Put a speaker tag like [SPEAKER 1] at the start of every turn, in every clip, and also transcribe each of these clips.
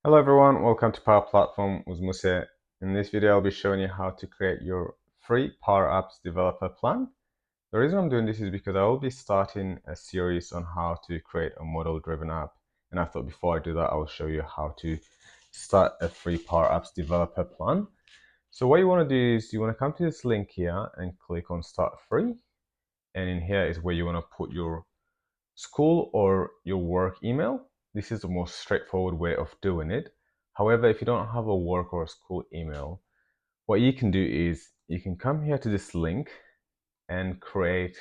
[SPEAKER 1] Hello everyone, welcome to Power Platform with Muse. In this video, I'll be showing you how to create your free PowerApps Developer plan. The reason I'm doing this is because I will be starting a series on how to create a model-driven app. And I thought before I do that, I will show you how to start a free PowerApps Developer plan. So what you want to do is you want to come to this link here and click on Start Free. And in here is where you want to put your school or your work email. This is the most straightforward way of doing it. However, if you don't have a work or a school email, what you can do is you can come here to this link and create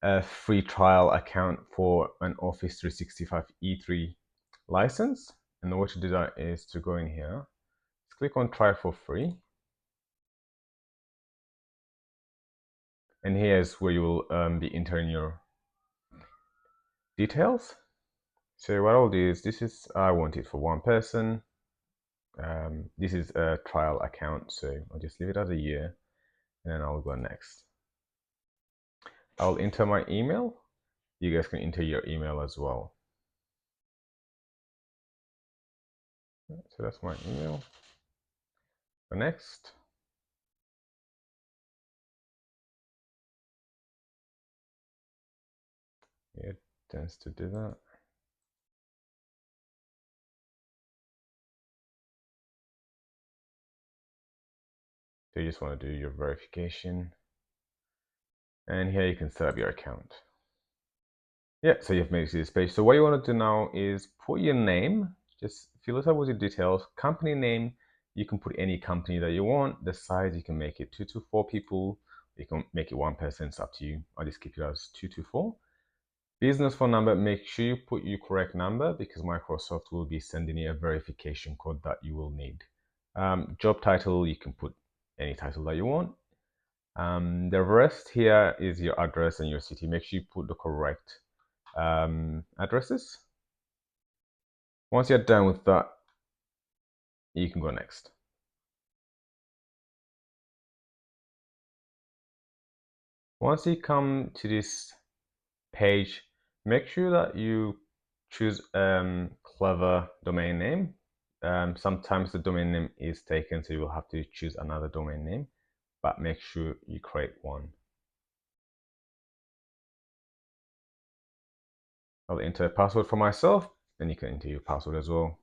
[SPEAKER 1] a free trial account for an Office 365 E3 license. And the way to do that is to go in here, click on try for free. And here's where you will be entering your details. So what I'll do is I want it for one person. This is a trial account, so I'll just leave it as a year and then I'll go next. I'll enter my email. You guys can enter your email as well. So that's my email. Go next. It tends to do that. So you just want to do your verification. And here you can set up your account. Yeah, so you've made it to this page. So what you want to do now is put your name. Just fill it up with your details. Company name, you can put any company that you want. The size, you can make it 2 to 4 people. You can make it 1 person, it's up to you. I'll just keep it as 2 to 4. Business phone number, make sure you put your correct number because Microsoft will be sending you a verification code that you will need. Job title, you can put any title that you want. The rest here is your address and your city. Make sure you put the correct addresses. Once you're done with that, you can go next. Once you come to this page, make sure that you choose clever domain name. Sometimes the domain name is taken, so you will have to choose another domain name, but make sure you create one. I'll enter a password for myself, and you can enter your password as well.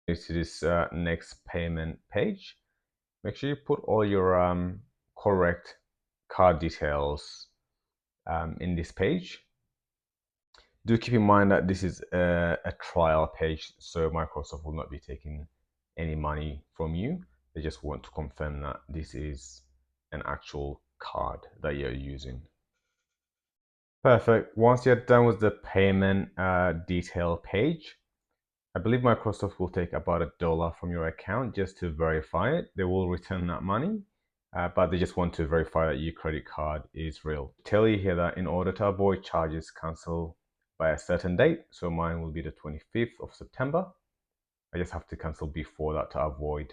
[SPEAKER 1] To this next payment page, make sure you put all your correct card details in this page. Do keep in mind that this is a trial page, so Microsoft will not be taking any money from you. They just want to confirm that this is an actual card that you're using. Perfect. Once you're done with the payment detail page, I believe Microsoft will take about $1 from your account just to verify it. They will return that money, but they just want to verify that your credit card is real. Tell you here that in order to avoid charges cancel by a certain date, so mine will be the 25th of September. I just have to cancel before that to avoid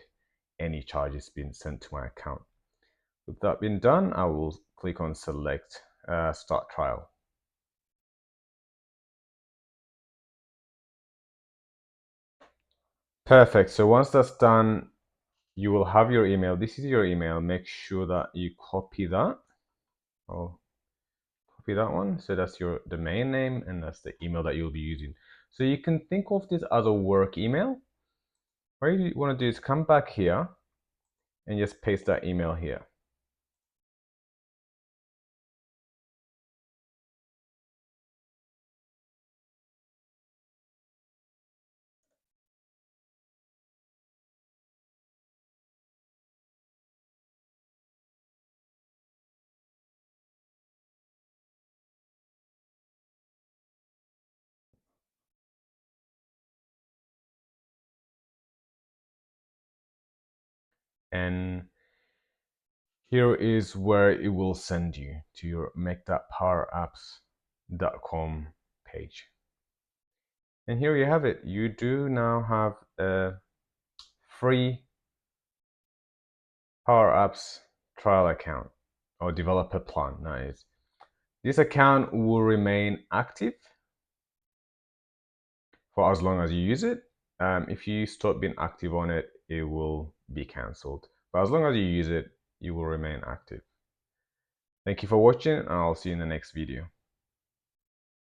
[SPEAKER 1] any charges being sent to my account. With that being done, I will click on select start trial. Perfect. So once that's done, you will have your email. This is your email. Make sure that you copy that. I'll copy that one. So that's your domain name and that's the email that you'll be using. So you can think of this as a work email. What you want to do is come back here and just paste that email here. and here is where it will send you to your make.powerapps.com page. And here you have it. You do now have a free PowerApps trial account or developer plan. That is, this account will remain active for as long as you use it. If you stop being active on it, it will be cancelled. But as long as you use it, you will remain active. Thank you for watching, and I'll see you in the next video.